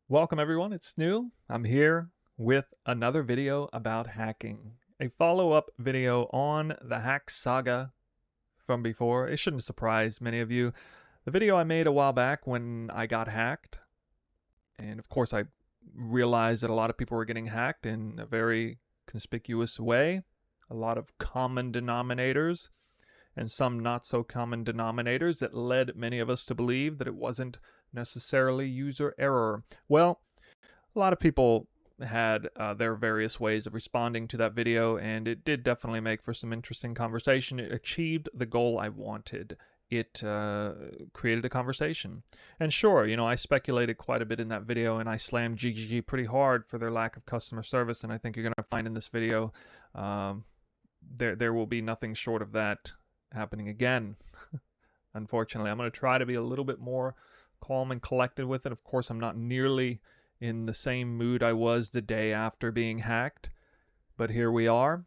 Welcome everyone, it's Snoo. I'm here with another video about hacking. A follow-up video on the hack saga from before. It shouldn't surprise many of you. The video I made a while back when I got hacked, and of course I realized that a lot of people were getting hacked in a very conspicuous way. A lot of common denominators and some not so common denominators that led many of us to believe that it wasn't necessarily user error. Well, a lot of people had their various ways of responding to that video, and it did definitely make for some interesting conversation. It achieved the goal I wanted. It created a conversation. And sure, I speculated quite a bit in that video, and I slammed GGG pretty hard for their lack of customer service, and I think you're going to find in this video there will be nothing short of that happening again. Unfortunately, I'm going to try to be a little bit more calm and collected with it. Of course, I'm not nearly in the same mood I was the day after being hacked, but here we are.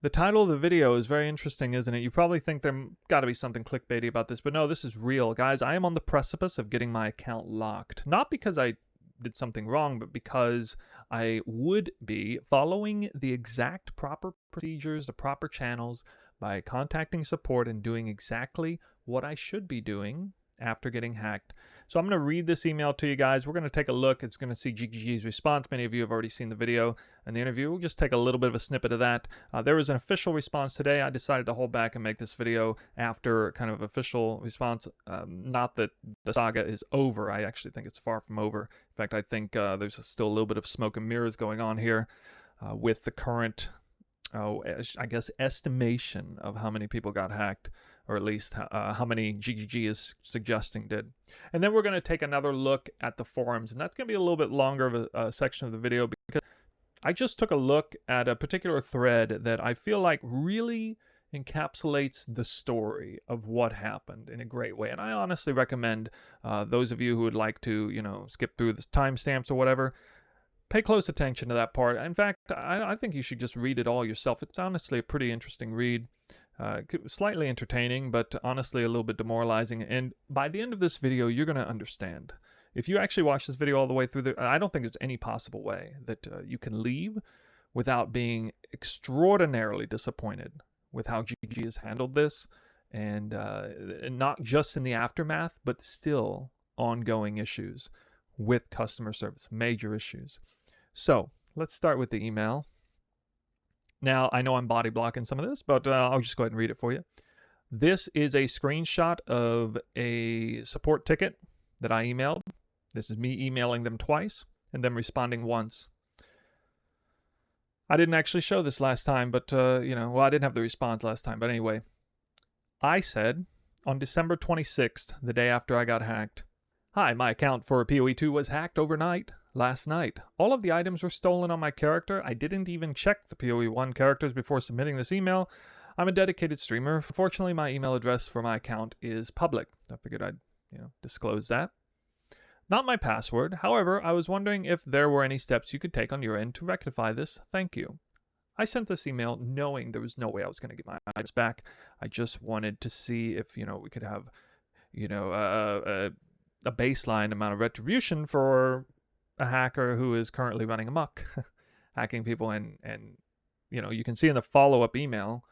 The title of the video is very interesting, isn't it? You probably think there got to be something clickbaity about this, but no, this is real. Guys, I am on the precipice of getting my account locked. Not because I did something wrong, but because I would be following the exact proper procedures, the proper channels, by contacting support and doing exactly what I should be doing after getting hacked. So I'm going to read this email to you guys. We're going to take a look. It's going to see GGG's response. Many of you have already seen the video and the interview. We'll just take a little bit of a snippet of that. There was an official response today. I decided to hold back and make this video after kind of official response. Not that the saga is over. I actually think it's far from over. In fact, I think there's still a little bit of smoke and mirrors going on here with the current I guess estimation of how many people got hacked, or at least how many GGG is suggesting did. And then we're going to take another look at the forums, and that's going to be a little bit longer of a section of the video because I just took a look at a particular thread that I feel like really encapsulates the story of what happened in a great way. And I honestly recommend those of you who would like to, skip through the timestamps or whatever, pay close attention to that part. In fact, I think you should just read it all yourself. It's honestly a pretty interesting read. Slightly entertaining, but honestly a little bit demoralizing. And by the end of this video, you're going to understand. If you actually watch this video all the way through, I don't think there's any possible way that you can leave without being extraordinarily disappointed with how GGG has handled this. And not just in the aftermath, but still ongoing issues with customer service, major issues. So let's start with the email. Now, I know I'm body blocking some of this, but I'll just go ahead and read it for you. This is a screenshot of a support ticket that I emailed. This is me emailing them twice and them responding once. I didn't actually show this last time, but, I didn't have the response last time. But anyway, I said on December 26th, the day after I got hacked, "Hi, my account for PoE2 was hacked overnight, last night. All of the items were stolen on my character. I didn't even check the PoE1 characters before submitting this email. I'm a dedicated streamer. Fortunately, my email address for my account is public." I figured I'd, disclose that. "Not my password. However, I was wondering if there were any steps you could take on your end to rectify this. Thank you." I sent this email knowing there was no way I was going to get my items back. I just wanted to see if, we could have, a baseline amount of retribution for a hacker who is currently running amok, hacking people. And you can see in the follow-up email,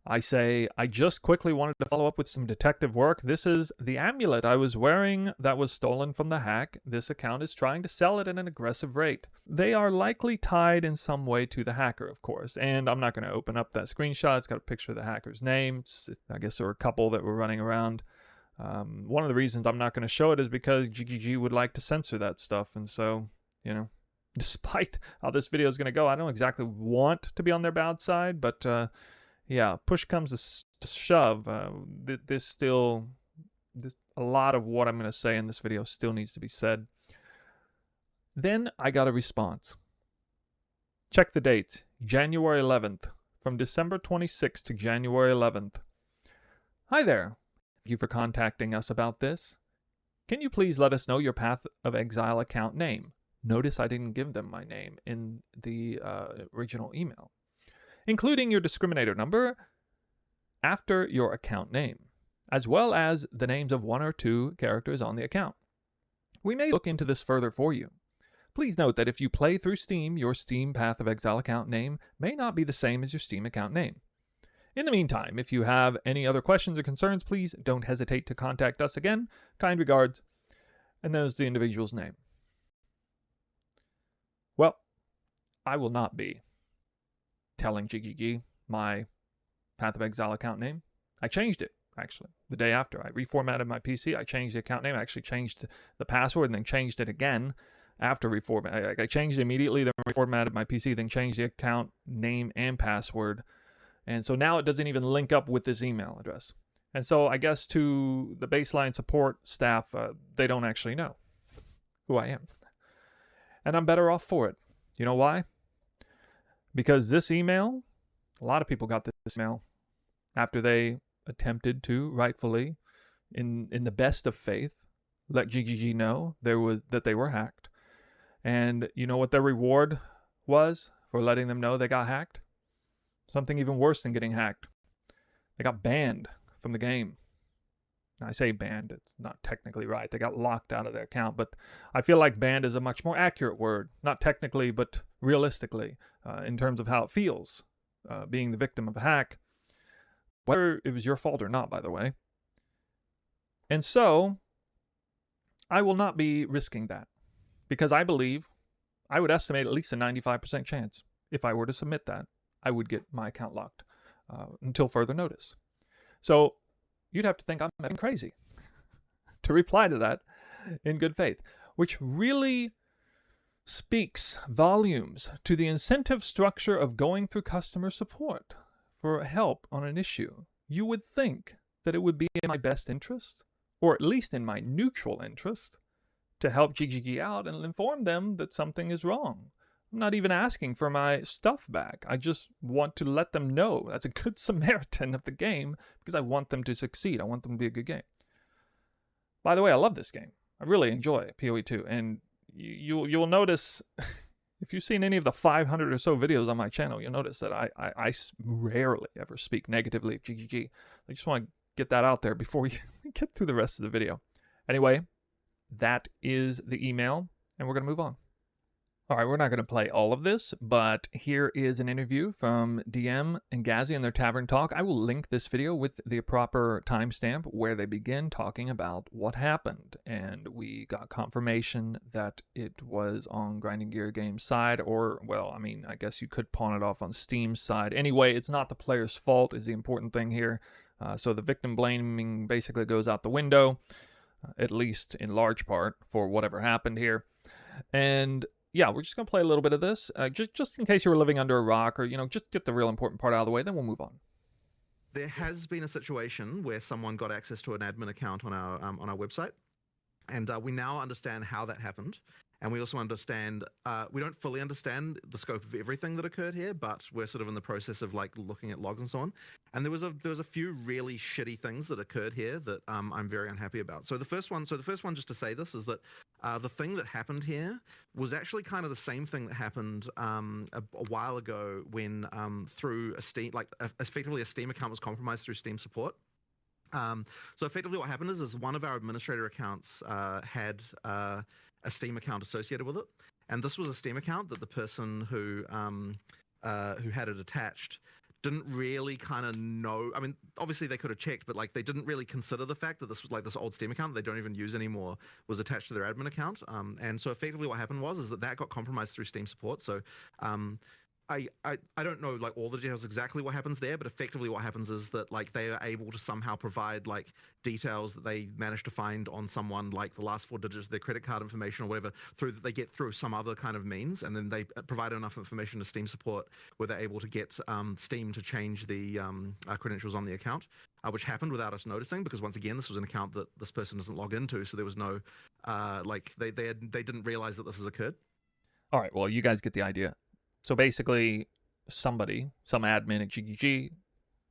I say, "I just quickly wanted to follow up with some detective work. This is the amulet I was wearing that was stolen from the hack. This account is trying to sell it at an aggressive rate. They are likely tied in some way to the hacker, of course." And I'm not going to open up that screenshot. It's got a picture of the hacker's name. I guess there were a couple that were running around. One of the reasons I'm not going to show it is because GGG would like to censor that stuff. And so, despite how this video is going to go, I don't exactly want to be on their bad side. But, push comes to shove. A lot of what I'm going to say in this video still needs to be said. Then I got a response. Check the dates. January 11th. From December 26th to January 11th. "Hi there. Thank you for contacting us about this. Can you please let us know your Path of Exile account name?" Notice I didn't give them my name in the original email. "Including your discriminator number after your account name, as well as the names of 1 or 2 characters on the account. We may look into this further for you. Please note that if you play through Steam, your Steam Path of Exile account name may not be the same as your Steam account name. In the meantime, if you have any other questions or concerns, please don't hesitate to contact us again. Kind regards, and there's the individual's name. Well, I will not be telling GGG my Path of Exile account name. I changed it, actually, the day after. I reformatted my PC. I changed the account name. I actually changed the password and then changed it again after reformat. I changed it immediately, then reformatted my PC, then changed the account name and password. And so now it doesn't even link up with this email address. And so I guess to the baseline support staff, they don't actually know who I am. And I'm better off for it. You know why? Because this email, a lot of people got this email after they attempted to rightfully, in the best of faith, let GGG know that they were hacked. And you know what their reward was for letting them know they got hacked? Something even worse than getting hacked. They got banned from the game. I say banned, it's not technically right. They got locked out of their account, but I feel like banned is a much more accurate word. Not technically, but realistically, in terms of how it feels, being the victim of a hack. Whether it was your fault or not, by the way. And so, I will not be risking that. Because I believe, I would estimate at least a 95% chance, if I were to submit that, I would get my account locked until further notice. So you'd have to think I'm crazy to reply to that in good faith, which really speaks volumes to the incentive structure of going through customer support for help on an issue. You would think that it would be in my best interest, or at least in my neutral interest, to help GGG out and inform them that something is wrong. I'm not even asking for my stuff back. I just want to let them know that's a good Samaritan of the game because I want them to succeed. I want them to be a good game. By the way, I love this game. I really enjoy PoE2. And you'll notice, if you've seen any of the 500 or so videos on my channel, you'll notice that I rarely ever speak negatively of GGG. I just want to get that out there before we get through the rest of the video. Anyway, that is the email, and we're going to move on. All right, we're not going to play all of this, but here is an interview from DM and Gazzy in their tavern talk. I will link this video with the proper timestamp where they begin talking about what happened. And we got confirmation that it was on Grinding Gear Games' side, or, well, I mean, I guess you could pawn it off on Steam's side. Anyway, it's not the player's fault is the important thing here. So the victim blaming basically goes out the window, at least in large part, for whatever happened here. And yeah, we're just going to play a little bit of this, just in case you were living under a rock, or, just get the real important part out of the way, then we'll move on. There has been a situation where someone got access to an admin account on our website, and we now understand how that happened. And we also understand, we don't fully understand the scope of everything that occurred here, but we're sort of in the process of like looking at logs and so on. And there was a few really shitty things that occurred here that I'm very unhappy about. So the first one, just to say this, is that the thing that happened here was actually kind of the same thing that happened a while ago when through a Steam, effectively a Steam account was compromised through Steam support. So effectively what happened is one of our administrator accounts had a Steam account associated with it, and this was a Steam account that the person who had it attached didn't really kind of know. I mean, obviously they could have checked, but like they didn't really consider the fact that this was like this old Steam account they don't even use anymore was attached to their admin account. And so effectively what happened was that got compromised through Steam support. So I don't know like all the details exactly what happens there, but effectively what happens is that like they are able to somehow provide like details that they managed to find on someone, like the last 4 digits of their credit card information or whatever, that they get through some other kind of means, and then they provide enough information to Steam support where they're able to get Steam to change the credentials on the account, which happened without us noticing, because once again this was an account that this person doesn't log into, so there was no like they didn't realize that this has occurred. All right, well, you guys get the idea. So basically, some admin at GGG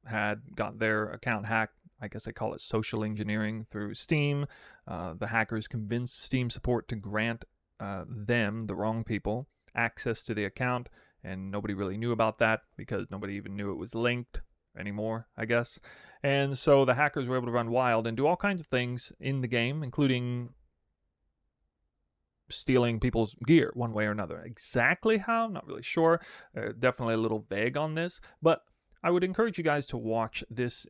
had got their account hacked. I guess they call it social engineering through Steam. The hackers convinced Steam support to grant them, the wrong people, access to the account, and nobody really knew about that because nobody even knew it was linked anymore, I guess. And so the hackers were able to run wild and do all kinds of things in the game, including stealing people's gear one way or another. Exactly how? Not really sure. Definitely a little vague on this, but I would encourage you guys to watch this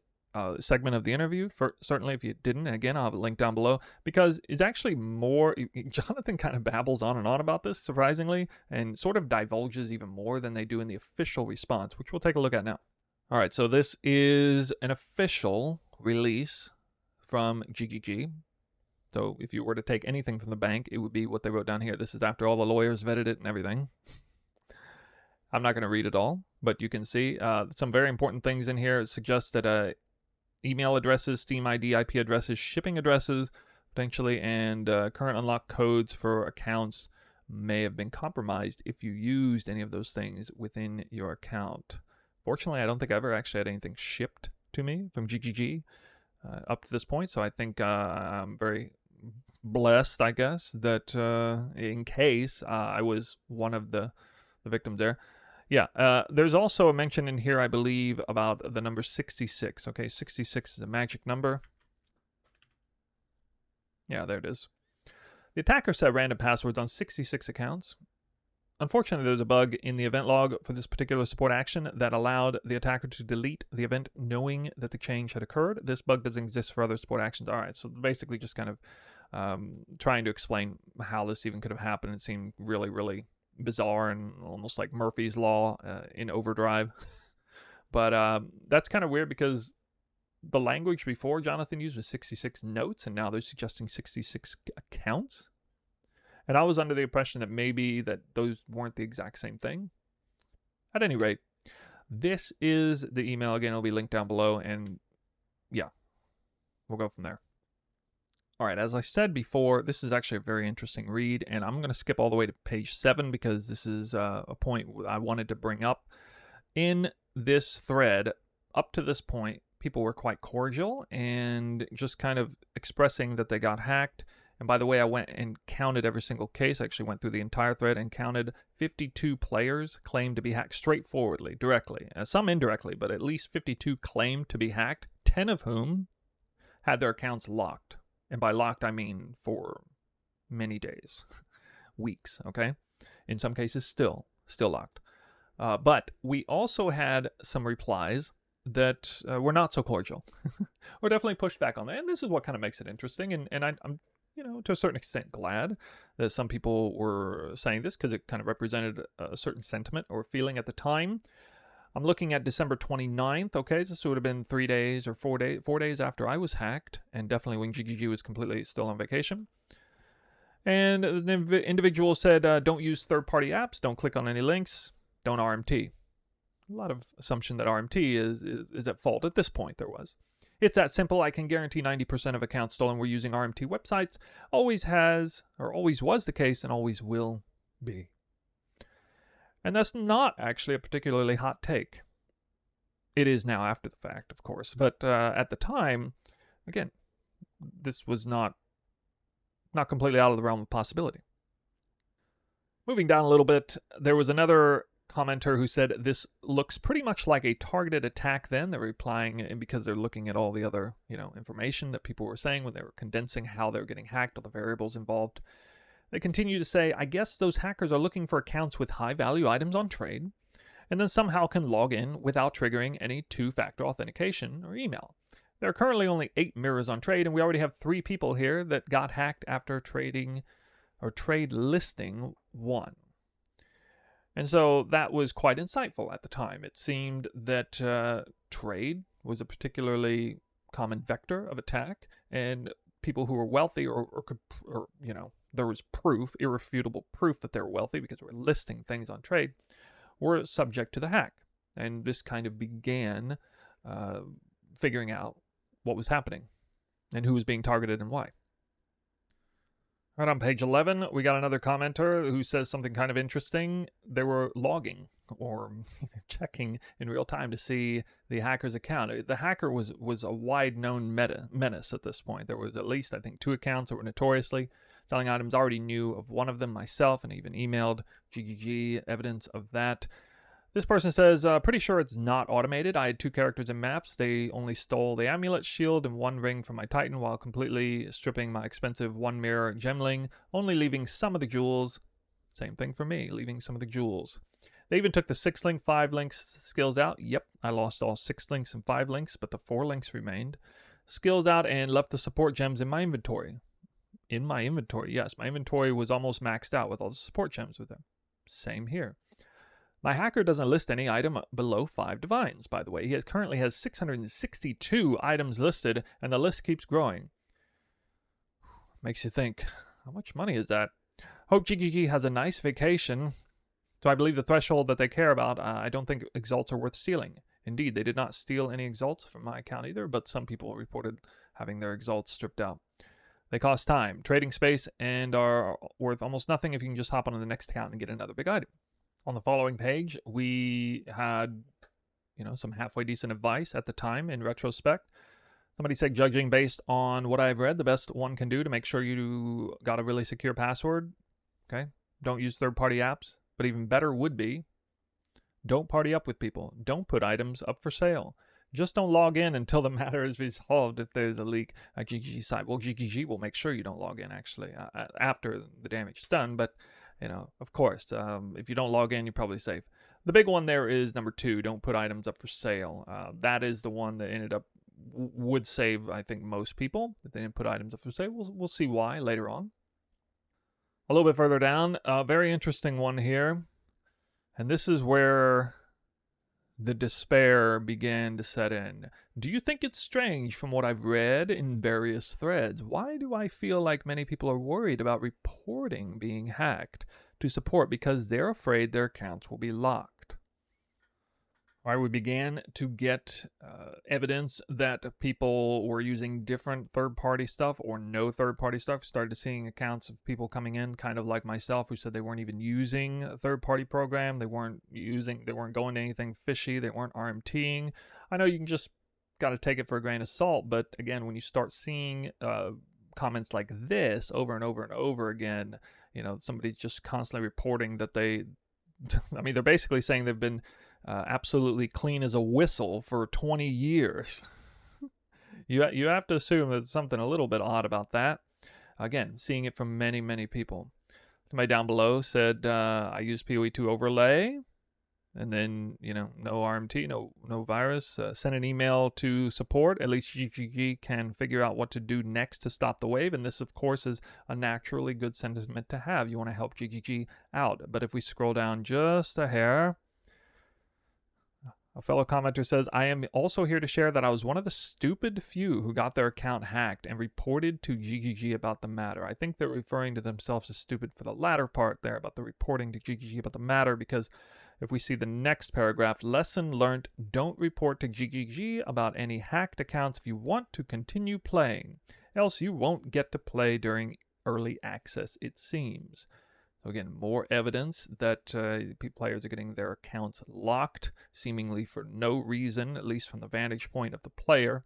segment of the interview, certainly if you didn't. Again, I'll have a link down below, because it's actually more, Jonathan kind of babbles on and on about this, surprisingly, and sort of divulges even more than they do in the official response, which we'll take a look at now. All right, so this is an official release from GGG. So if you were to take anything from the bank, it would be what they wrote down here. This is after all the lawyers vetted it and everything. I'm not going to read it all, but you can see some very important things in here. It suggests that email addresses, Steam ID, IP addresses, shipping addresses, potentially, and current unlock codes for accounts may have been compromised if you used any of those things within your account. Fortunately, I don't think I ever actually had anything shipped to me from GGG up to this point, so I think I'm very blessed, I guess, that in case I was one of the victims there. Yeah, there's also a mention in here, I believe, about the number 66. Okay, 66 is a magic number. Yeah, there it is. The attacker set random passwords on 66 accounts. Unfortunately, there's a bug in the event log for this particular support action that allowed the attacker to delete the event knowing that the change had occurred. This bug doesn't exist for other support actions. All right, so basically just kind of trying to explain how this even could have happened. It seemed really, really bizarre and almost like Murphy's Law in overdrive. But that's kind of weird, because the language before Jonathan used was 66 notes, and now they're suggesting 66 accounts. And I was under the impression that maybe that those weren't the exact same thing. At any rate, this is the email. Again, it'll be linked down below, and yeah, we'll go from there. All right, as I said before, this is actually a very interesting read, and I'm going to skip all the way to page 7 because this is a point I wanted to bring up. In this thread, up to this point, people were quite cordial and just kind of expressing that they got hacked. And by the way, I went and counted every single case. I actually went through the entire thread and counted 52 players claimed to be hacked straightforwardly, directly. Some indirectly, but at least 52 claimed to be hacked, 10 of whom had their accounts locked. And by locked, I mean for many days, weeks, okay? In some cases, still locked. But we also had some replies that were not so cordial, or definitely pushed back on that. And this is what kind of makes it interesting. And I'm, to a certain extent glad that some people were saying this, because it kind of represented a certain sentiment or feeling at the time. I'm looking at December 29th, okay, so this would have been 3 days or 4 days after I was hacked, and definitely when GGG was completely still on vacation. And the individual said, don't use third-party apps, don't click on any links, don't RMT. A lot of assumption that RMT is at fault. At this point, there was. It's that simple. I can guarantee 90% of accounts stolen were using RMT websites. Always has, or always was the case, and always will be. And that's not actually a particularly hot take. It is now after the fact, of course. But at the time, again, this was not completely out of the realm of possibility. Moving down a little bit, there was another commenter who said this looks pretty much like a targeted attack then. They're replying because they're looking at all the other, information that people were saying when they were condensing how they're getting hacked, all the variables involved. They continue to say, I guess those hackers are looking for accounts with high-value items on trade, and then somehow can log in without triggering any two-factor authentication or email. There are currently only 8 mirrors on trade, and we already have 3 people here that got hacked after trading or trade listing 1. And so that was quite insightful at the time. It seemed that trade was a particularly common vector of attack, and people who were wealthy or there was proof, irrefutable proof that they were wealthy because they were listing things on trade, were subject to the hack. And this kind of began figuring out what was happening and who was being targeted and why. Right on page 11, we got another commenter who says something kind of interesting. They were logging or checking in real time to see the hacker's account. The hacker was a wide-known menace at this point. There was at least, I think, 2 accounts that were notoriously selling items. I already knew of one of them myself and even emailed GGG evidence of that. This person says, pretty sure it's not automated. I had 2 characters in maps. They only stole the amulet, shield, and 1 ring from my Titan while completely stripping my expensive 1 mirror gemling, only leaving some of the jewels. Same thing for me, leaving some of the jewels. They even took the 6 link, 5 links skills out. Yep, I lost all 6 links and 5 links, but the 4 links remained. Skills out and left the support gems in my inventory. In my inventory, yes. My inventory was almost maxed out with all the support gems with them. Same here. My hacker doesn't list any item below 5 divines, by the way. He currently has 662 items listed, and the list keeps growing. Makes you think, how much money is that? Hope GGG has a nice vacation. So I believe the threshold that they care about, I don't think exalts are worth stealing. Indeed, they did not steal any exalts from my account either, but some people reported having their exalts stripped out. They cost time, trading space, and are worth almost nothing if you can just hop on the next account and get another big item. On the following page, we had, some halfway decent advice at the time in retrospect. Somebody said, judging based on what I've read, the best one can do to make sure you got a really secure password. Okay, don't use third-party apps, but even better would be, don't party up with people. Don't put items up for sale. Just don't log in until the matter is resolved if there's a leak at GGG site. Well, GGG will make sure you don't log in, actually, after the damage is done, but of course, if you don't log in, you're probably safe. The big one there is number 2, don't put items up for sale. That is the one that ended up would save, I think, most people if they didn't put items up for sale. We'll see why later on. A little bit further down, a very interesting one here. And this is where the despair began to set in. Do you think it's strange from what I've read in various threads? Why do I feel like many people are worried about reporting being hacked to support because they're afraid their accounts will be locked? All right, we began to get evidence that people were using different third-party stuff or no third-party stuff. Started seeing accounts of people coming in, kind of like myself, who said they weren't even using a third-party program. They weren't going to anything fishy. They weren't RMTing. I know you can just got to take it for a grain of salt, but again, when you start seeing comments like this over and over and over again, somebody's just constantly reporting that they're basically saying they've been absolutely clean as a whistle for 20 years. You have to assume there's something a little bit odd about that. Again, seeing it from many, many people. Somebody down below said, I use PoE2 overlay, and then, no RMT, no virus. Send an email to support. At least GGG can figure out what to do next to stop the wave. And this, of course, is a naturally good sentiment to have. You want to help GGG out. But if we scroll down just a hair, a fellow commenter says, I am also here to share that I was one of the stupid few who got their account hacked and reported to GGG about the matter. I think they're referring to themselves as stupid for the latter part there about the reporting to GGG about the matter, because if we see the next paragraph, lesson learned, don't report to GGG about any hacked accounts if you want to continue playing, else you won't get to play during early access, it seems. So again, more evidence that players are getting their accounts locked, seemingly for no reason, at least from the vantage point of the player.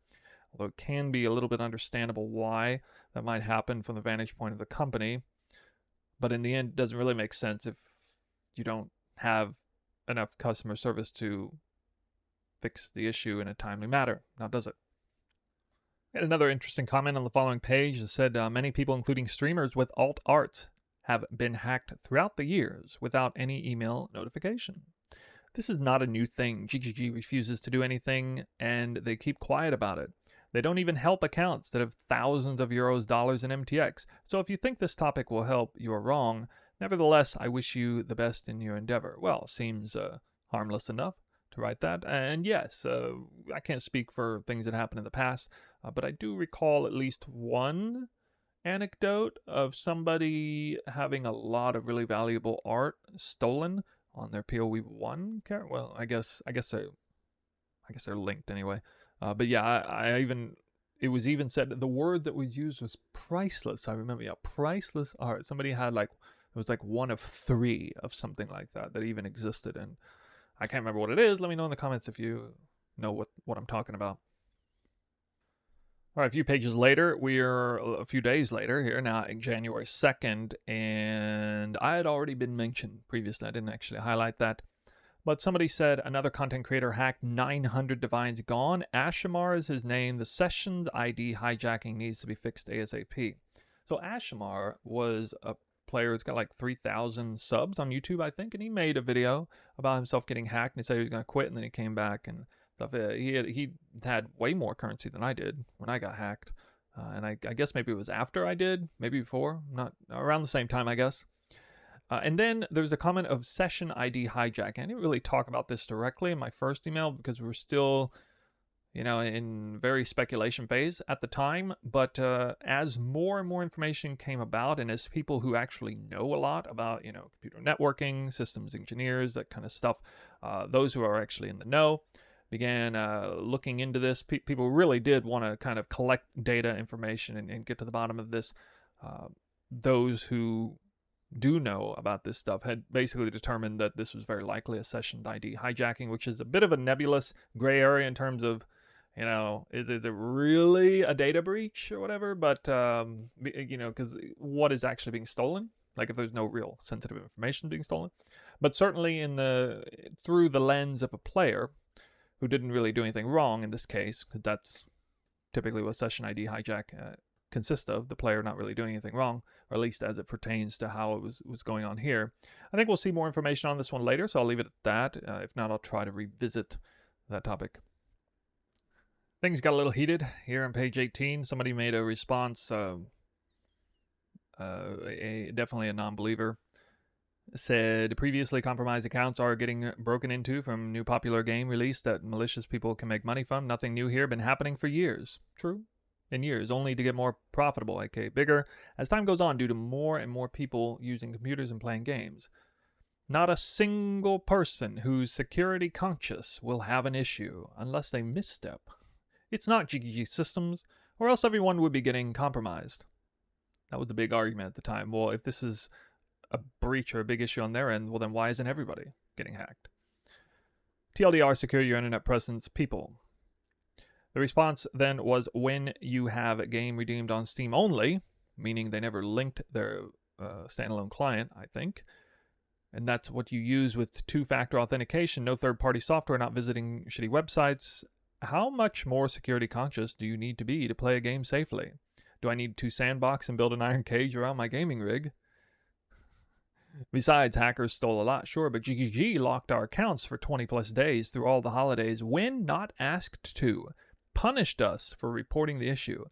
Although it can be a little bit understandable why that might happen from the vantage point of the company. But in the end, it doesn't really make sense if you don't have enough customer service to fix the issue in a timely manner. Now, does it? And another interesting comment on the following page that said, many people, including streamers with alt arts, have been hacked throughout the years without any email notification. This is not a new thing. GGG refuses to do anything, and they keep quiet about it. They don't even help accounts that have thousands of euros, dollars, and MTX. So if you think this topic will help, you are wrong. Nevertheless, I wish you the best in your endeavor. Well, seems harmless enough to write that. And yes, I can't speak for things that happened in the past, but I do recall at least one anecdote of somebody having a lot of really valuable art stolen on their PoE1 character. Well, I guess they're linked anyway. But yeah, it was even said that the word that was used was priceless. I remember, yeah, priceless art. Somebody had it was like one of 3 of something like that even existed, and I can't remember what it is. Let me know in the comments if you know what I'm talking about. All right, a few pages later, we're a few days later here now, January 2nd, and I had already been mentioned previously. I didn't actually highlight that. But somebody said another content creator hacked 900 divines gone. Ashamar is his name. The session ID hijacking needs to be fixed ASAP. So Ashamar was a player who's got like 3,000 subs on YouTube, I think, and he made a video about himself getting hacked and he said he was going to quit, and then he came back and stuff. He had way more currency than I did when I got hacked. And I guess maybe it was after I did, maybe before, not around the same time, I guess. And then there's a comment of session ID hijack. I didn't really talk about this directly in my first email because we were still, in very speculation phase at the time. But as more and more information came about, and as people who actually know a lot about, computer networking, systems engineers, that kind of stuff, those who are actually in the know, began looking into this. People really did want to kind of collect data information and get to the bottom of this. Those who do know about this stuff had basically determined that this was very likely a session ID hijacking, which is a bit of a nebulous gray area in terms of, is it really a data breach or whatever? But, because what is actually being stolen? Like if there's no real sensitive information being stolen. But certainly through the lens of a player who didn't really do anything wrong in this case, because that's typically what session ID hijack consists of, the player not really doing anything wrong, or at least as it pertains to how it was going on here. I think we'll see more information on this one later, so I'll leave it at that. If not, I'll try to revisit that topic. Things got a little heated here on page 18. Somebody made a response, definitely a non-believer, said previously compromised accounts are getting broken into from new popular game release that malicious people can make money from. Nothing new here, been happening for years. True. In years, only to get more profitable, aka bigger, as time goes on due to more and more people using computers and playing games. Not a single person who's security conscious will have an issue unless they misstep. It's not GGG systems, or else everyone would be getting compromised. That was the big argument at the time. Well, if this is a breach or a big issue on their end, well then why isn't everybody getting hacked? TLDR, secure your internet presence, people. The response then was, when you have a game redeemed on Steam only, meaning they never linked their standalone client, I think, and that's what you use with two-factor authentication, no third-party software, not visiting shitty websites, how much more security conscious do you need to be to play a game safely? Do I need to sandbox and build an iron cage around my gaming rig? Besides, hackers stole a lot, sure, but GGG locked our accounts for 20 plus days through all the holidays when not asked to. Punished us for reporting the issue.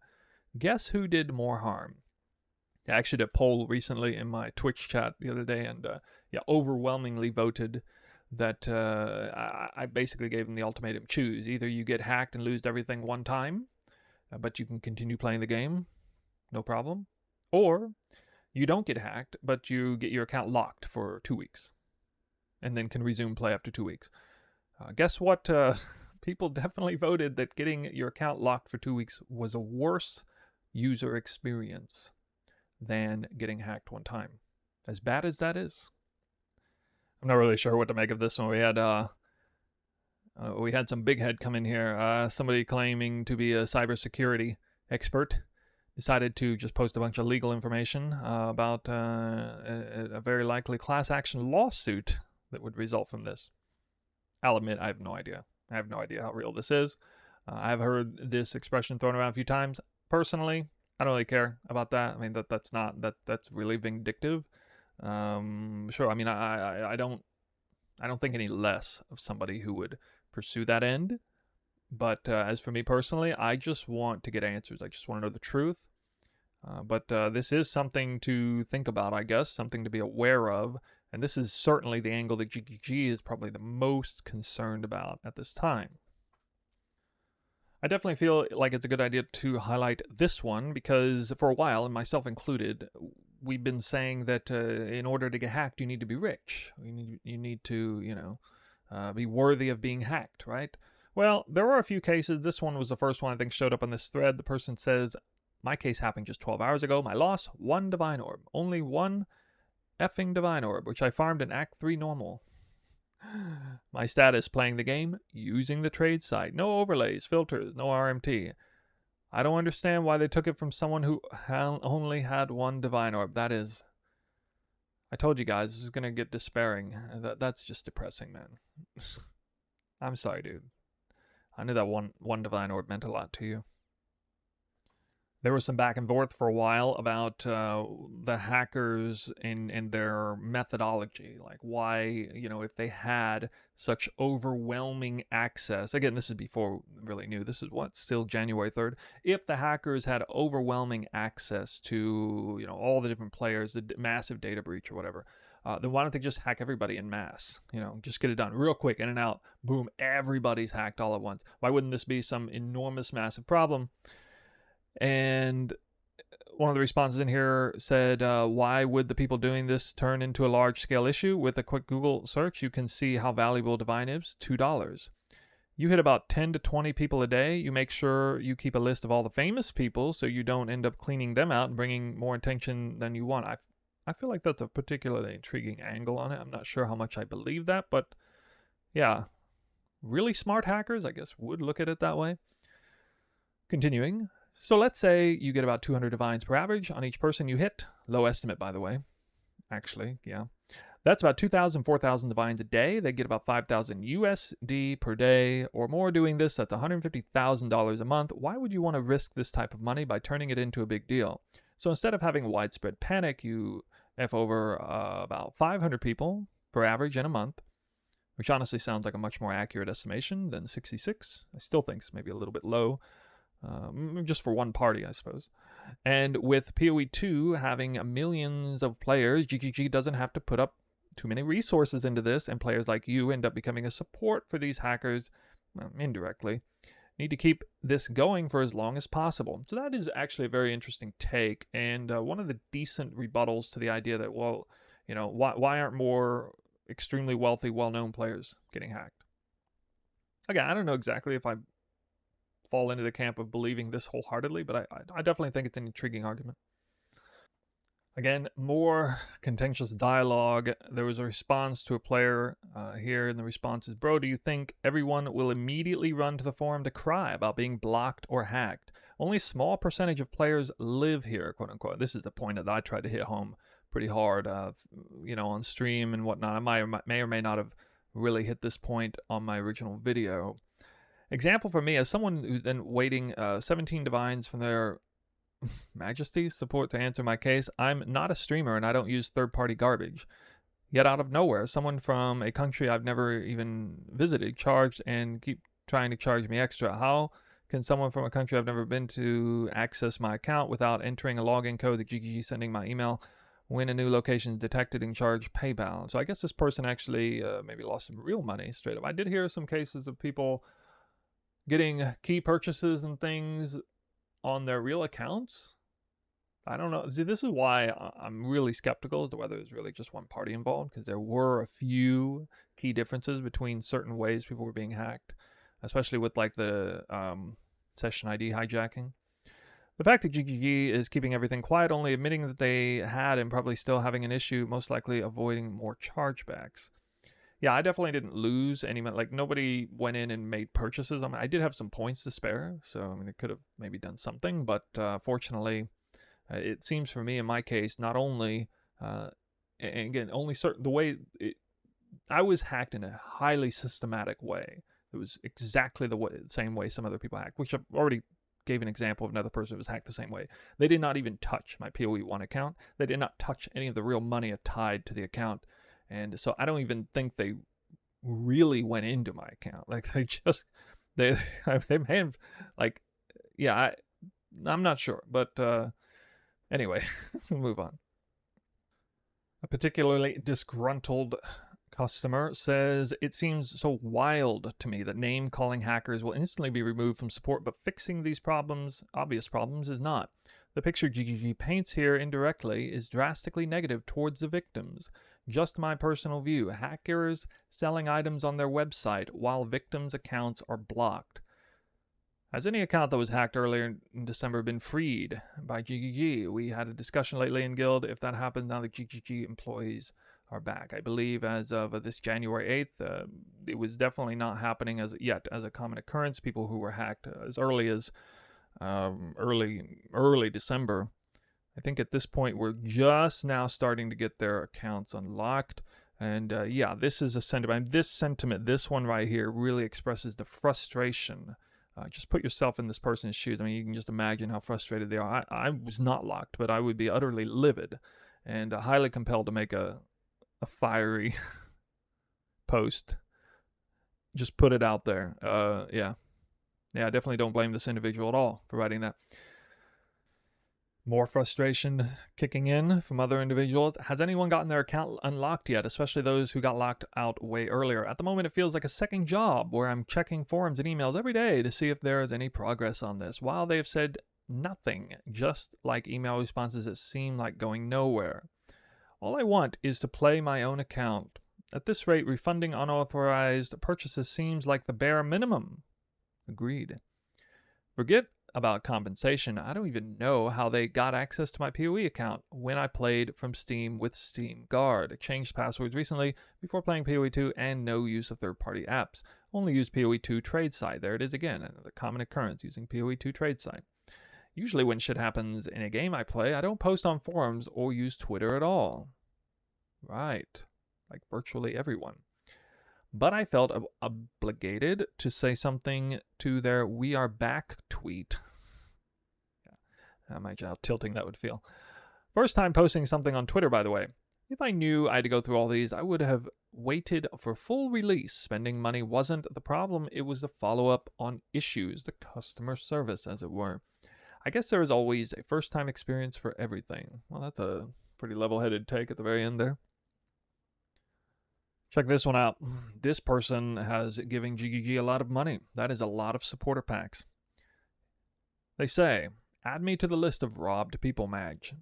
Guess who did more harm? I actually did a poll recently in my Twitch chat the other day, and overwhelmingly voted that I basically gave them the ultimatum: choose. Either you get hacked and lose everything one time, but you can continue playing the game, no problem, or you don't get hacked, but you get your account locked for 2 weeks, and then can resume play after 2 weeks. Guess what? People definitely voted that getting your account locked for 2 weeks was a worse user experience than getting hacked one time. As bad as that is. I'm not really sure what to make of this one. We had some big head come in here. Somebody claiming to be a cybersecurity expert decided to just post a bunch of legal information about a very likely class action lawsuit that would result from this. I'll admit I have no idea. I have no idea how real this is. I've heard this expression thrown around a few times. Personally, I don't really care about that. I mean, that's really vindictive. Sure. I mean, I don't think any less of somebody who would pursue that end. But as for me personally, I just want to get answers. I just want to know the truth. But this is something to think about, I guess, something to be aware of. And this is certainly the angle that GGG is probably the most concerned about at this time. I definitely feel like it's a good idea to highlight this one because for a while, and myself included, we've been saying that in order to get hacked, you need to be rich. You need to, be worthy of being hacked, right? Well, there were a few cases. This one was the first one I think showed up on this thread. The person says, my case happened just 12 hours ago. My loss, 1 divine orb. Only 1 effing divine orb, which I farmed in Act 3 normal. My status, playing the game, using the trade site. No overlays, filters, no RMT. I don't understand why they took it from someone who only had 1 divine orb. That is... I told you guys, this is going to get despairing. That's just depressing, man. I'm sorry, dude. I knew that one divine orb meant a lot to you. There was some back and forth for a while about the hackers and their methodology, like why, if they had such overwhelming access. Again, this is before we really knew. This is still January 3rd. If the hackers had overwhelming access to, all the different players, the massive data breach or whatever, then why don't they just hack everybody in mass? Just get it done real quick, in and out. Boom, everybody's hacked all at once. Why wouldn't this be some enormous, massive problem? And one of the responses in here said, why would the people doing this turn into a large-scale issue? With a quick Google search, you can see how valuable Divine is, $2. You hit about 10 to 20 people a day. You make sure you keep a list of all the famous people so you don't end up cleaning them out and bringing more attention than you want. I feel like that's a particularly intriguing angle on it. I'm not sure how much I believe that, but yeah, really smart hackers, I guess, would look at it that way. Continuing. So let's say you get about 200 divines per average on each person you hit. Low estimate, by the way. Actually, yeah. That's about 2,000, 4,000 divines a day. They get about 5,000 USD per day or more doing this. That's $150,000 a month. Why would you want to risk this type of money by turning it into a big deal? So instead of having widespread panic, you F over about 500 people per average in a month, which honestly sounds like a much more accurate estimation than 66. I still think it's maybe a little bit low. Just for one party, I suppose. And with PoE2 having millions of players, GGG doesn't have to put up too many resources into this, and players like you end up becoming a support for these hackers, indirectly. Need to keep this going for as long as possible. So that is actually a very interesting take, and one of the decent rebuttals to the idea that, well, why aren't more extremely wealthy, well-known players getting hacked? Again, I don't know exactly if I fall into the camp of believing this wholeheartedly, but I definitely think it's an intriguing argument. Again, more contentious dialogue. There was a response to a player here, and the response is, bro, do you think everyone will immediately run to the forum to cry about being blocked or hacked? Only a small percentage of players live here, quote unquote. This is the point that I tried to hit home pretty hard, on stream and whatnot. I may or may not have really hit this point on my original video. Example for me, as someone who's been waiting 17 divines from their majesty support to answer my case, I'm not a streamer and I don't use third-party garbage. Yet out of nowhere, someone from a country I've never even visited charged and keep trying to charge me extra. How can someone from a country I've never been to access my account without entering a login code, the GGG sending my email, when a new location is detected and charge PayPal? So I guess this person actually maybe lost some real money straight up. I did hear some cases of people getting key purchases and things on their real accounts. I don't know. See, this is why I'm really skeptical as to whether there's really just one party involved, because there were a few key differences between certain ways people were being hacked, especially with like the session ID hijacking. The fact that GGG is keeping everything quiet, only admitting that they had and probably still having an issue, most likely avoiding more chargebacks. Yeah, I definitely didn't lose any money. Like, nobody went in and made purchases. I mean, I did have some points to spare, so I mean, it could have maybe done something. But fortunately, it seems for me in my case, not only, and again, only certain the way I was hacked in a highly systematic way. It was exactly the same way some other people hacked, which I've already gave an example of another person who was hacked the same way. They did not even touch my PoE1 account. They did not touch any of the real money tied to the account. And so I don't even think they really went into my account. Like they may have, like, yeah, I'm not sure. But anyway, we'll move on. A particularly disgruntled customer says, it seems so wild to me that name calling hackers will instantly be removed from support, but fixing these problems, obvious problems, is not. The picture GGG paints here indirectly is drastically negative towards the victims. Just my personal view. Hackers selling items on their website while victims' accounts are blocked. Has any account that was hacked earlier in December been freed by GGG? We had a discussion lately in Guild if that happened now that GGG employees are back. I believe as of this January 8th, it was definitely not happening as yet as a common occurrence. People who were hacked as early as early December I think at this point we're just now starting to get their accounts unlocked. And yeah, this is a sentiment. This one right here really expresses the frustration. Just put yourself in this person's shoes. I mean, you can just imagine how frustrated they are. I was not locked, but I would be utterly livid and highly compelled to make a fiery post. Just put it out there. Yeah, I definitely don't blame this individual at all for writing that. More frustration kicking in from other individuals. Has anyone gotten their account unlocked yet, especially those who got locked out way earlier? At the moment, it feels like a second job where I'm checking forums and emails every day to see if there is any progress on this. While they've said nothing, just like email responses that seem like going nowhere. All I want is to play my own account. At this rate, refunding unauthorized purchases seems like the bare minimum. Agreed. Forget about compensation. I don't even know how they got access to my PoE account when I played from Steam with Steam Guard. I changed passwords recently before playing PoE2 and no use of third-party apps. Only use PoE2 trade site. There it is again, another common occurrence using PoE2 trade site. Usually when shit happens in a game I play, I don't post on forums or use Twitter at all. Right. Like virtually everyone. But I felt obligated to say something to their "We Are Back" tweet. Yeah, imagine how tilting that would feel. First time posting something on Twitter, by the way. If I knew I had to go through all these, I would have waited for full release. Spending money wasn't the problem, it was the follow-up on issues, the customer service, as it were. I guess there is always a first-time experience for everything. Well, that's a pretty level-headed take at the very end there. Check this one out. This person has given GGG a lot of money. That is a lot of supporter packs. They say, add me to the list of robbed people, Madge.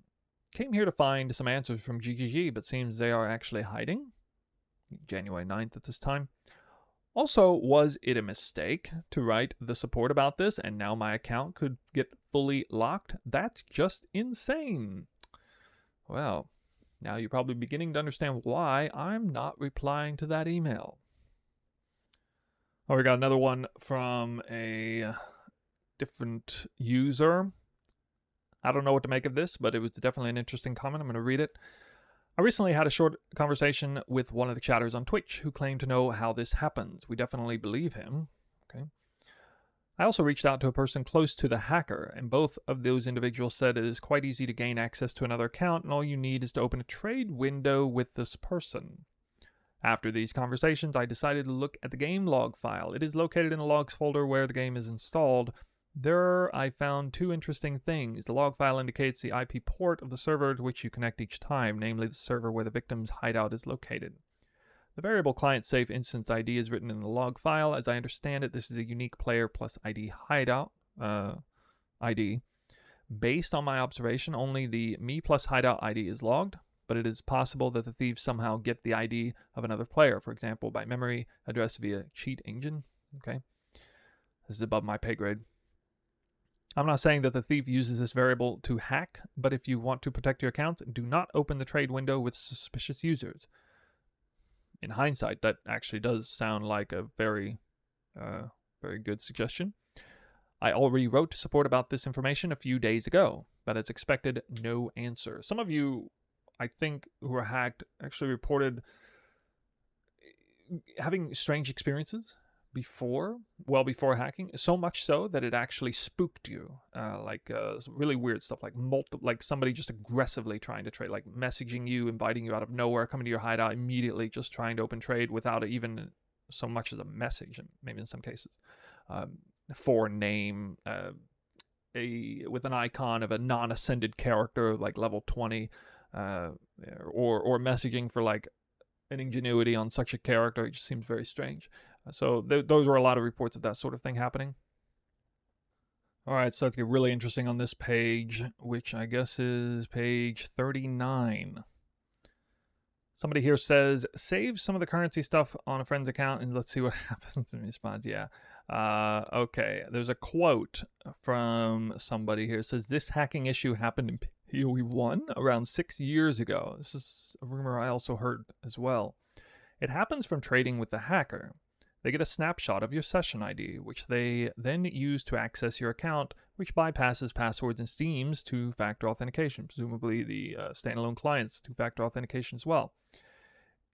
Came here to find some answers from GGG, but seems they are actually hiding. January 9th at this time. Also, was it a mistake to write the support about this and now my account could get fully locked? That's just insane. Well, now you're probably beginning to understand why I'm not replying to that email. Oh, we got another one from a different user. I don't know what to make of this, but it was definitely an interesting comment. I'm going to read it. I recently had a short conversation with one of the chatters on Twitch who claimed to know how this happens. We definitely believe him. Okay. I also reached out to a person close to the hacker, and both of those individuals said it is quite easy to gain access to another account, and all you need is to open a trade window with this person. After these conversations, I decided to look at the game log file. It is located in the logs folder where the game is installed. There I found two interesting things. The log file indicates the IP port of the server to which you connect each time, namely the server where the victim's hideout is located. The variable client-safe instance ID is written in the log file. As I understand it, this is a unique player plus ID hideout ID. Based on my observation, only the me plus hideout ID is logged, but it is possible that the thieves somehow get the ID of another player, for example, by memory address via cheat engine. Okay, this is above my pay grade. I'm not saying that the thief uses this variable to hack, but if you want to protect your account, do not open the trade window with suspicious users. In hindsight, that actually does sound like a very good suggestion. I already wrote to support about this information a few days ago, but as expected, no answer. Some of you, I think, who were hacked actually reported having strange experiences before hacking, so much so that it actually spooked you, really weird stuff, like somebody just aggressively trying to trade, like messaging you, inviting you out of nowhere, coming to your hideout immediately, just trying to open trade without even so much as a message, maybe in some cases. Foreign name, with an icon of a non-ascended character like level 20, or messaging for like an ingenuity on such a character. It just seems very strange. So those were a lot of reports of that sort of thing happening. All right, so it's get really interesting on this page, which I guess is page 39. Somebody here says, save some of the currency stuff on a friend's account and let's see what happens in response. Yeah. Okay, there's a quote from somebody here. It says, this hacking issue happened in PoE1 around 6 years ago. This is a rumor I also heard as well. It happens from trading with the hacker. They get a snapshot of your session ID, which they then use to access your account which bypasses passwords and Steam's two-factor authentication, presumably the standalone client's two-factor authentication as well.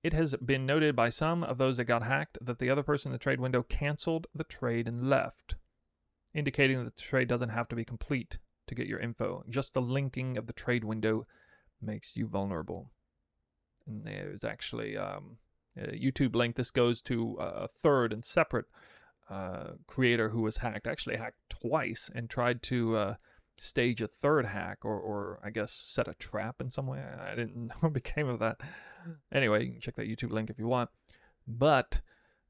It has been noted by some of those that got hacked that the other person in the trade window canceled the trade and left, indicating that the trade doesn't have to be complete to get your info. Just the linking of the trade window makes you vulnerable. And there's actually a YouTube link. This goes to a third and separate creator who was hacked, actually hacked twice, and tried to stage a third hack, or I guess set a trap in some way. I didn't know what became of that. Anyway, you can check that YouTube link if you want. But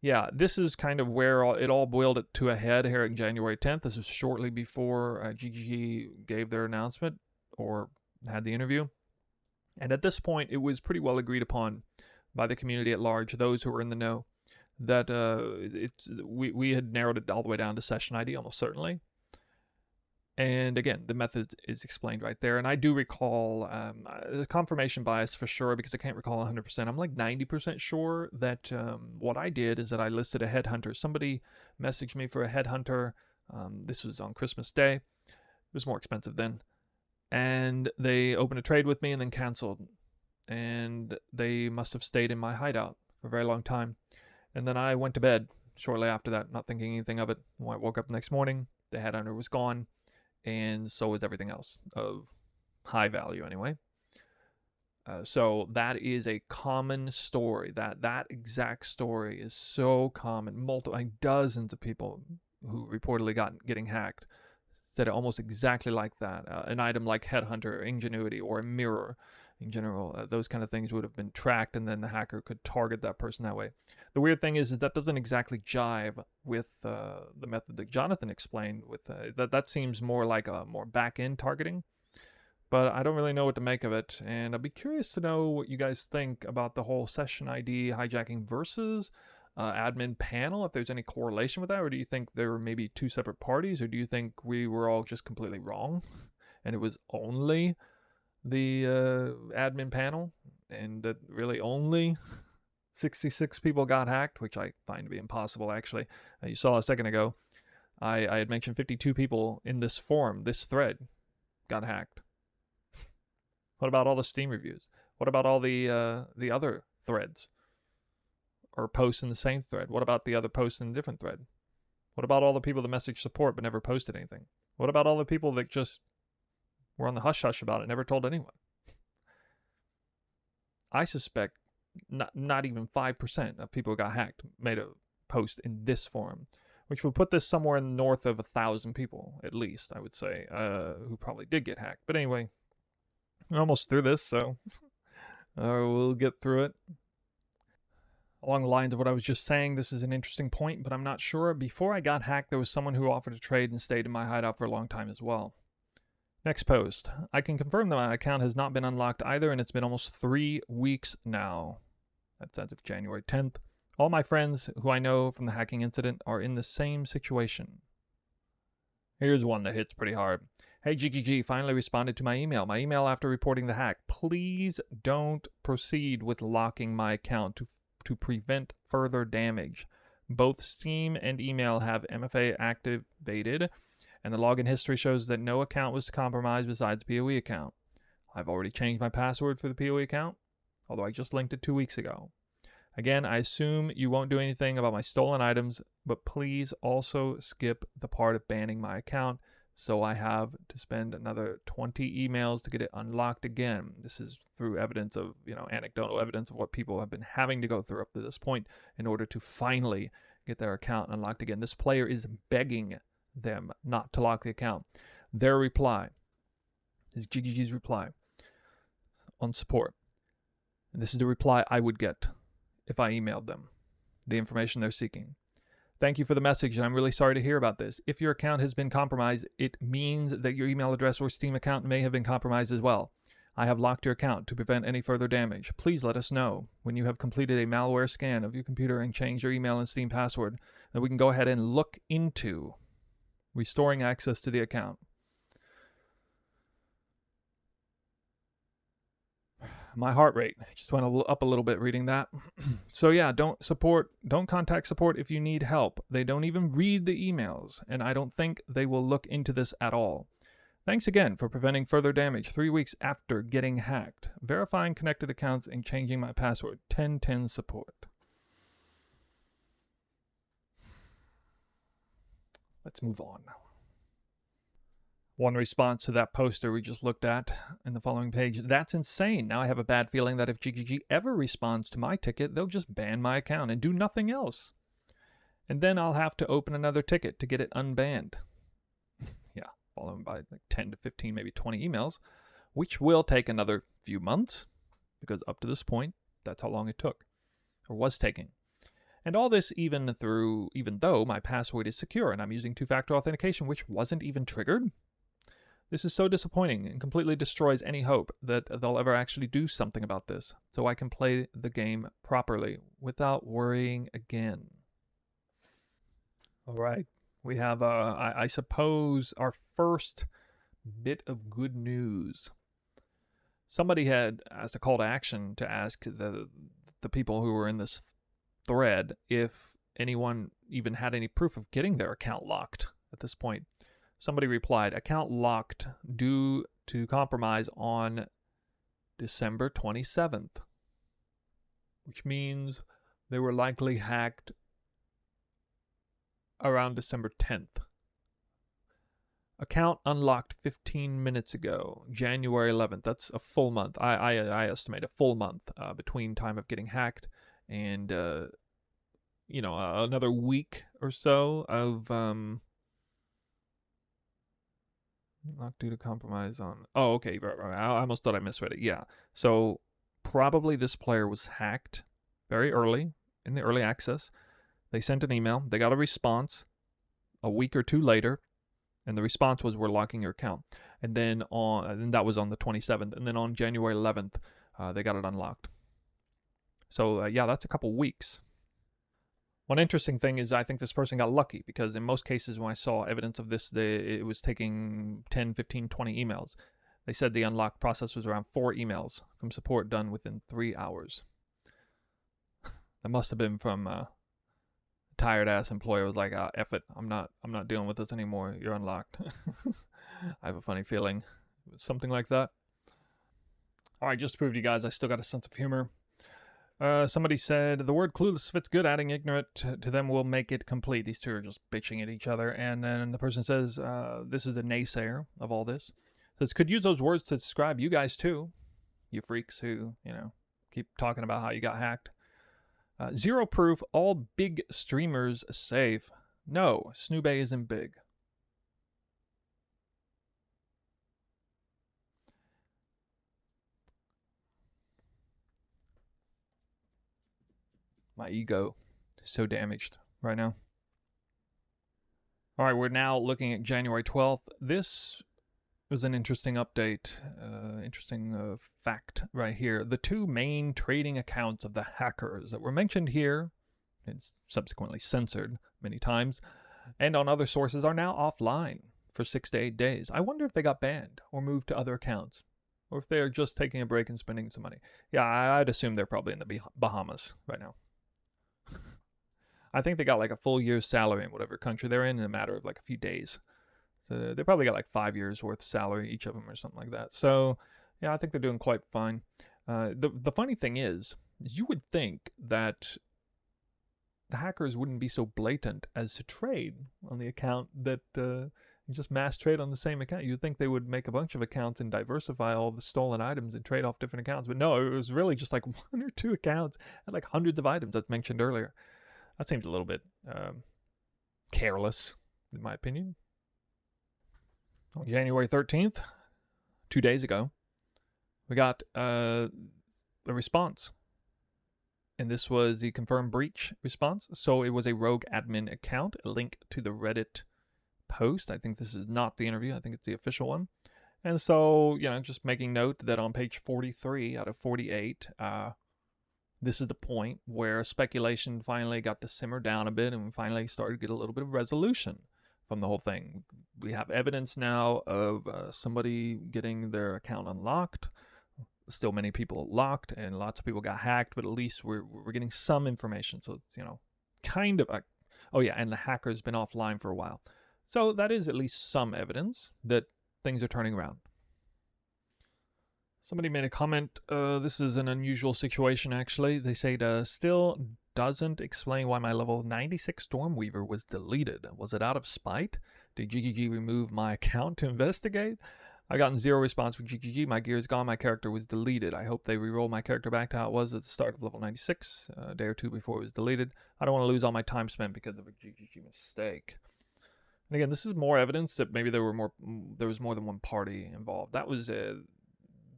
yeah, this is kind of where it all boiled to a head here on January 10th. This was shortly before GGG gave their announcement or had the interview. And at this point, it was pretty well agreed upon by the community at large, those who were in the know, that we had narrowed it all the way down to session ID, almost certainly. And again, the method is explained right there. And I do recall confirmation bias for sure, because I can't recall 100%. I'm like 90% sure that what I did is that I listed a headhunter. Somebody messaged me for a headhunter. This was on Christmas Day. It was more expensive then. And they opened a trade with me and then canceled. And they must have stayed in my hideout for a very long time. And then I went to bed shortly after that, not thinking anything of it. When I woke up the next morning, the headhunter was gone. And so is everything else of high value anyway. So that is a common story. That exact story is so common. Dozens of people who reportedly getting hacked said it almost exactly like that. An item like Headhunter, Ingenuity, or a mirror in general, those kind of things would have been tracked, and then the hacker could target that person that way. The weird thing is that doesn't exactly jive with the method that Jonathan explained. With that seems more like a more back-end targeting, but I don't really know what to make of it, and I'd be curious to know what you guys think about the whole session ID hijacking versus admin panel, if there's any correlation with that, or do you think there were maybe two separate parties, or do you think we were all just completely wrong and it was only the admin panel and that really only 66 people got hacked, which I find to be impossible actually. You saw a second ago I had mentioned 52 people in this forum, this thread, got hacked. What about all the Steam reviews? What about all the other threads or posts in the same thread? What about the other posts in a different thread? What about all the people that messaged support but never posted anything? What about all the people that just were on the hush-hush about it, never told anyone? I suspect not even 5% of people who got hacked made a post in this forum, which would put this somewhere north of 1,000 people, at least, I would say, who probably did get hacked. But anyway, we're almost through this, so we'll get through it. Along the lines of what I was just saying, this is an interesting point, but I'm not sure. Before I got hacked, there was someone who offered to trade and stayed in my hideout for a long time as well. Next post. I can confirm that my account has not been unlocked either, and it's been almost 3 weeks now. That's as of January 10th. All my friends who I know from the hacking incident are in the same situation. Here's one that hits pretty hard. Hey, GGG finally responded to my email. My email after reporting the hack. Please don't proceed with locking my account to prevent further damage. Both Steam and email have MFA activated, and the login history shows that no account was compromised besides the PoE account. I've already changed my password for the PoE account, although I just linked it 2 weeks ago. Again, I assume you won't do anything about my stolen items, but please also skip the part of banning my account, so I have to spend another 20 emails to get it unlocked again. This is through evidence of, anecdotal evidence of what people have been having to go through up to this point in order to finally get their account unlocked again. This player is begging them not to lock the account. Their reply is GGG's reply on support. And this is the reply I would get if I emailed them the information they're seeking. Thank you for the message, and I'm really sorry to hear about this. If your account has been compromised, it means that your email address or Steam account may have been compromised as well. I have locked your account to prevent any further damage. Please let us know when you have completed a malware scan of your computer and changed your email and Steam password, that we can go ahead and look into restoring access to the account. My heart rate just went up a little bit reading that. So yeah, don't contact support if you need help. They don't even read the emails, and I don't think they will look into this at all. Thanks again for preventing further damage 3 weeks after getting hacked, verifying connected accounts, and changing my password. 1010 support. Let's move on. One response to that poster we just looked at in the following page. That's insane. Now I have a bad feeling that if GGG ever responds to my ticket, they'll just ban my account and do nothing else. And then I'll have to open another ticket to get it unbanned. Yeah, followed by like 10 to 15, maybe 20 emails, which will take another few months, because up to this point, that's how long it took, or was taking. And all this even though my password is secure and I'm using two-factor authentication, which wasn't even triggered. This is so disappointing and completely destroys any hope that they'll ever actually do something about this, so I can play the game properly without worrying again. All right, we have, I suppose, our first bit of good news. Somebody had asked a call to action to ask the people who were in this thread if anyone even had any proof of getting their account locked at this point. Somebody replied, account locked due to compromise on December 27th, which means they were likely hacked around December 10th. Account unlocked 15 minutes ago, January 11th. That's a full month. I estimate a full month between time of getting hacked and, another week or so of locked due to compromise on. Oh, okay. Right. I almost thought I misread it. Yeah. So probably this player was hacked very early in the early access. They sent an email. They got a response a week or two later. And the response was, we're locking your account. And then and that was on the 27th. And then on January 11th, they got it unlocked. So, yeah, that's a couple weeks. One interesting thing is I think this person got lucky, because in most cases when I saw evidence of this, it was taking 10, 15, 20 emails. They said the unlock process was around 4 emails from support done within 3 hours. That must have been from tired ass employer was like, F it, I'm not dealing with this anymore. You're unlocked. I have a funny feeling it was something like that. All right, just to prove to you guys I still got a sense of humor. Somebody said, the word clueless fits good. Adding ignorant to them will make it complete. These two are just bitching at each other. And then the person says, this is a naysayer of all this. Says, could use those words to describe you guys too. You freaks who, keep talking about how you got hacked. Zero proof, all big streamers safe. No, Snoobay isn't big. My ego is so damaged right now. All right, we're now looking at January 12th. This was an interesting update, interesting fact right here. The 2 main trading accounts of the hackers that were mentioned here, and subsequently censored many times, and on other sources are now offline for 6 to 8 days. I wonder if they got banned or moved to other accounts, or if they're just taking a break and spending some money. Yeah, I'd assume they're probably in the Bahamas right now. I think they got like a full year's salary in whatever country they're in a matter of like a few days. So they probably got like 5 years worth of salary, each of them, or something like that. So, yeah, I think they're doing quite fine. The funny thing is you would think that the hackers wouldn't be so blatant as to trade on the account that just mass trade on the same account. You'd think they would make a bunch of accounts and diversify all the stolen items and trade off different accounts. But no, it was really just like 1 or 2 accounts and like hundreds of items, as mentioned earlier. That seems a little bit careless, in my opinion. On January 13th, 2 days ago, we got a response. And this was the confirmed breach response. So it was a rogue admin account, a link to the Reddit post. I think this is not the interview. I think it's the official one. And so, just making note that on page 43 out of 48, this is the point where speculation finally got to simmer down a bit, and we finally started to get a little bit of resolution from the whole thing. We have evidence now of somebody getting their account unlocked still many people locked and lots of people got hacked, but at least we're getting some information. So it's, kind of oh yeah, and the hacker's been offline for a while. So that is at least some evidence that things are turning around. Somebody made a comment, this is an unusual situation actually. They say it still doesn't explain why my level 96 Stormweaver was deleted. Was it out of spite? Did GGG remove my account to investigate? I gotten zero response from GGG. My gear is gone. My character was deleted. I hope they re-roll my character back to how it was at the start of level 96, a day or two before it was deleted. I don't want to lose all my time spent because of a GGG mistake. And again, this is more evidence that maybe there was more than one party involved. That was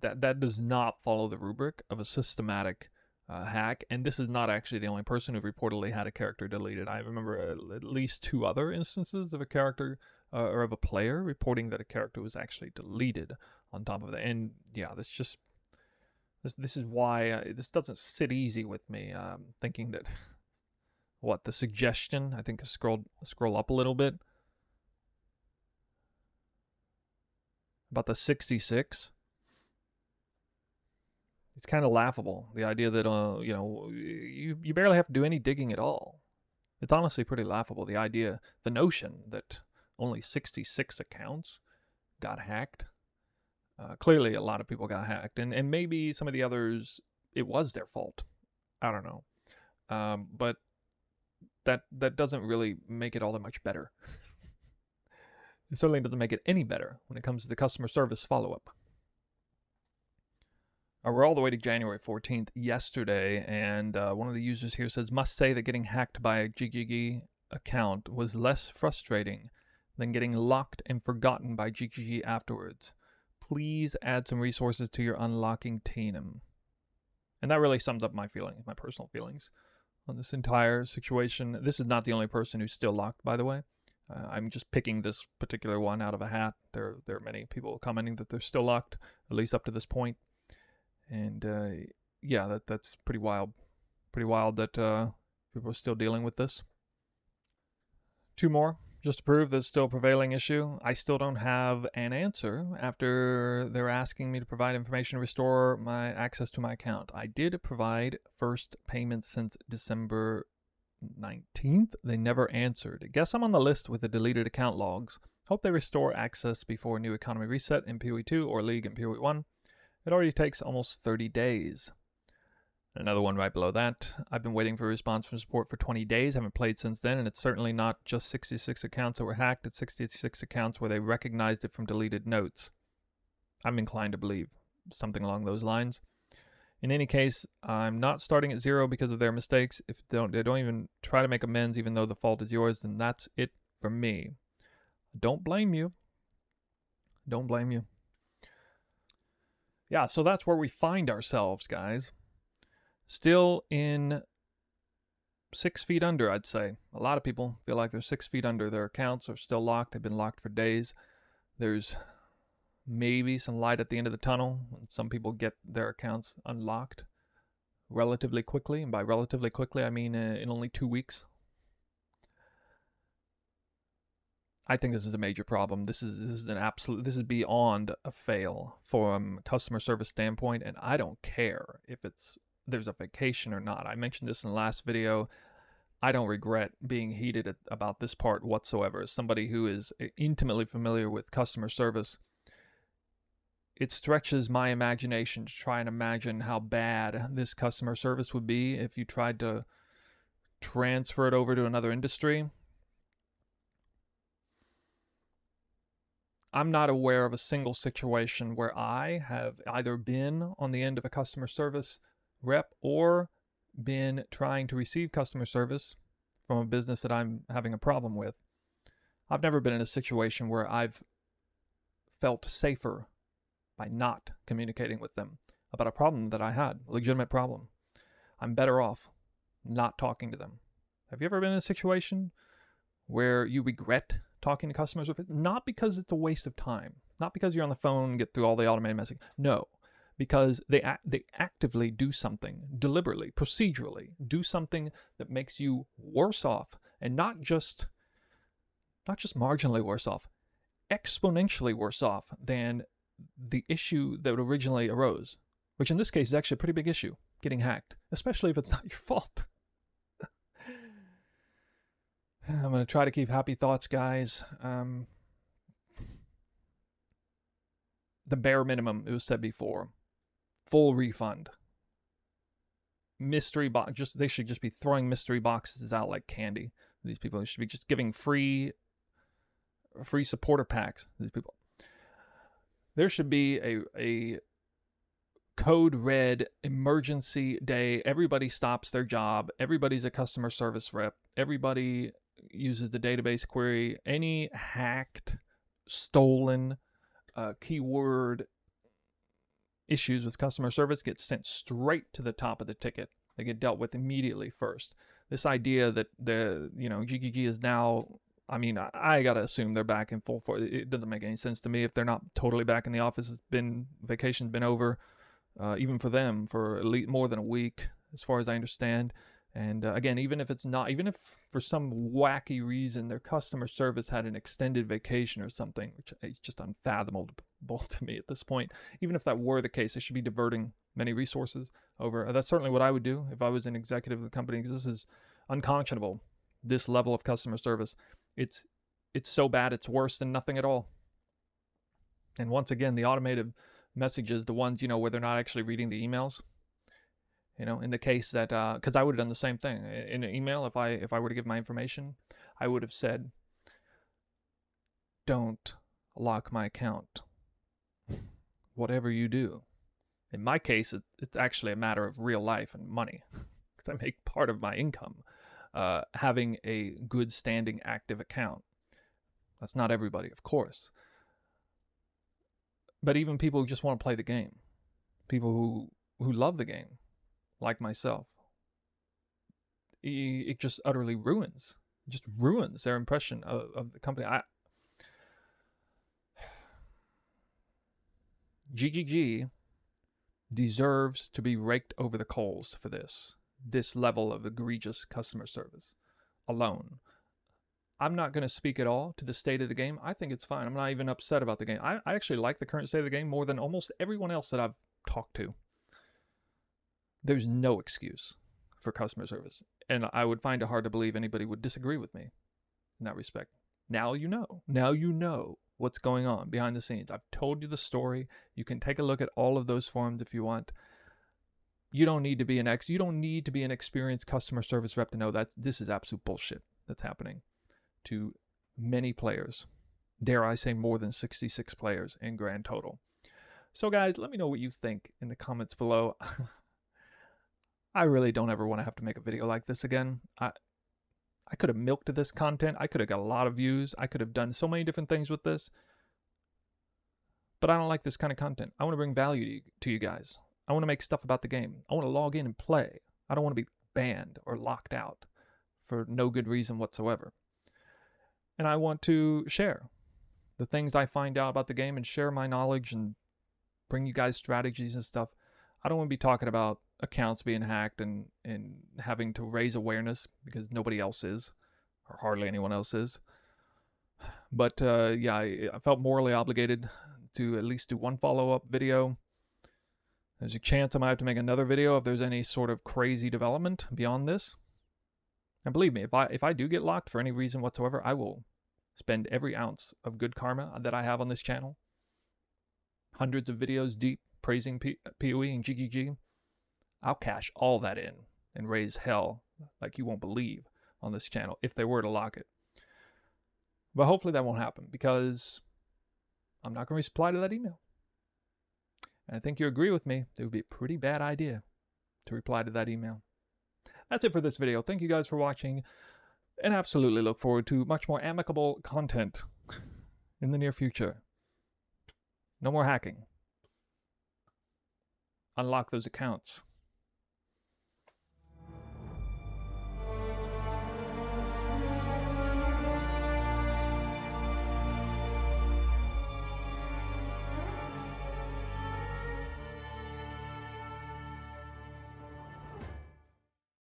that does not follow the rubric of a systematic hack, and this is not actually the only person who reportedly had a character deleted. I remember at least 2 other instances of a character or of a player reporting that a character was actually deleted on top of that. And yeah, this is why this doesn't sit easy with me. Thinking that the suggestion, I think, scroll up a little bit, about the 66. It's kind of laughable, the idea that you barely have to do any digging at all. It's honestly pretty laughable, the notion that only 66 accounts got hacked. Clearly a lot of people got hacked, and maybe some of the others, it was their fault. I don't know. But that doesn't really make it all that much better. It certainly doesn't make it any better when it comes to the customer service follow-up. We're all the way to January 14th, yesterday, and one of the users here says, must say that getting hacked by a GGG account was less frustrating than getting locked and forgotten by GGG afterwards. Please add some resources to your unlocking team. And that really sums up my feelings, my personal feelings on this entire situation. This is not the only person who's still locked, by the way. I'm just picking this particular one out of a hat. There are many people commenting that they're still locked, at least up to this point. And yeah, that's pretty wild. Pretty wild that people are still dealing with this. 2 more, just to prove that it's still a prevailing issue. I still don't have an answer after they're asking me to provide information to restore my access to my account. I did provide first payment since December 19th. They never answered. Guess I'm on the list with the deleted account logs. Hope they restore access before new economy reset in PoE2 or League in PoE1. It already takes almost 30 days. Another one right below that. I've been waiting for a response from support for 20 days. Haven't played since then, and it's certainly not just 66 accounts that were hacked. It's 66 accounts where they recognized it from deleted notes. I'm inclined to believe something along those lines. In any case, I'm not starting at 0 because of their mistakes. If they don't even try to make amends, even though the fault is yours, then that's it for me. Don't blame you. Don't blame you. Yeah, so that's where we find ourselves, guys. Still in 6 feet under, I'd say. A lot of people feel like they're 6 feet under. Their accounts are still locked. They've been locked for days. There's maybe some light at the end of the tunnel when some people get their accounts unlocked relatively quickly. And by relatively quickly, I mean in only 2 weeks. I think this is a major problem. This is beyond a fail from a customer service standpoint, and I don't care if there's a vacation or not. I mentioned this in the last video. I don't regret being heated about this part whatsoever. As somebody who is intimately familiar with customer service, it stretches my imagination to try and imagine how bad this customer service would be if you tried to transfer it over to another industry. I'm not aware of a single situation where I have either been on the end of a customer service rep or been trying to receive customer service from a business that I'm having a problem with. I've never been in a situation where I've felt safer by not communicating with them about a problem that I had, a legitimate problem. I'm better off not talking to them. Have you ever been in a situation where you regret talking to customers with it? Not because it's a waste of time, not because you're on the phone and get through all the automated messaging. No, because they actively do something, deliberately, procedurally, do something that makes you worse off, and not just marginally worse off, exponentially worse off than the issue that originally arose, which in this case is actually a pretty big issue, getting hacked, especially if it's not your fault. I'm going to try to keep happy thoughts, guys. The bare minimum, it was said before, full refund. Mystery box, they should just be throwing mystery boxes out like candy. These people should be just giving free supporter packs. These people. There should be a code red emergency day. Everybody stops their job. Everybody's a customer service rep. Everybody uses the database query. Any hacked, stolen keyword issues with customer service get sent straight to the top of the ticket. They get dealt with immediately first. This idea that GGG is now, I mean, I gotta assume they're back in full force. It doesn't make any sense to me if they're not totally back in the office. Vacation's been over, even for them, for at least more than a week, as far as I understand. And again, even if for some wacky reason their customer service had an extended vacation or something, which is just unfathomable to me at this point, even if that were the case, they should be diverting many resources over. That's certainly what I would do if I was an executive of the company, because this is unconscionable, this level of customer service. It's so bad, it's worse than nothing at all. And once again, the automated messages, the ones, where they're not actually reading the emails, in the case that, because I would have done the same thing in an email. If I were to give my information, I would have said, don't lock my account, whatever you do. In my case, it's actually a matter of real life and money, because I make part of my income having a good standing active account. That's not everybody, of course. But even people who just want to play the game, people who love the game, like myself, it just utterly ruins their impression of the company. GGG deserves to be raked over the coals for this level of egregious customer service alone. I'm not going to speak at all to the state of the game. I think it's fine. I'm not even upset about the game. I actually like the current state of the game more than almost everyone else that I've talked to. There's no excuse for customer service, and I would find it hard to believe anybody would disagree with me in that respect. Now you know. Now you know what's going on behind the scenes. I've told you the story. You can take a look at all of those forums if you want. You don't need to be an experienced customer service rep to know that this is absolute bullshit that's happening to many players. Dare I say more than 66 players in grand total. So guys, let me know what you think in the comments below. I really don't ever want to have to make a video like this again. I could have milked this content. I could have got a lot of views. I could have done so many different things with this. But I don't like this kind of content. I want to bring value to you guys. I want to make stuff about the game. I want to log in and play. I don't want to be banned or locked out for no good reason whatsoever. And I want to share the things I find out about the game and share my knowledge and bring you guys strategies and stuff. I don't want to be talking about accounts being hacked and having to raise awareness, because nobody else is, or hardly anyone else is. But yeah, I felt morally obligated to at least do one follow-up video. There's a chance I might have to make another video if there's any sort of crazy development beyond this. And believe me, if I do get locked for any reason whatsoever, I will spend every ounce of good karma that I have on this channel. Hundreds of videos deep praising PoE and GGG. I'll cash all that in and raise hell like you won't believe on this channel if they were to lock it. But hopefully that won't happen, because I'm not going to reply to that email. And I think you agree with me, it would be a pretty bad idea to reply to that email. That's it for this video. Thank you guys for watching, and absolutely look forward to much more amicable content in the near future. No more hacking. Unlock those accounts.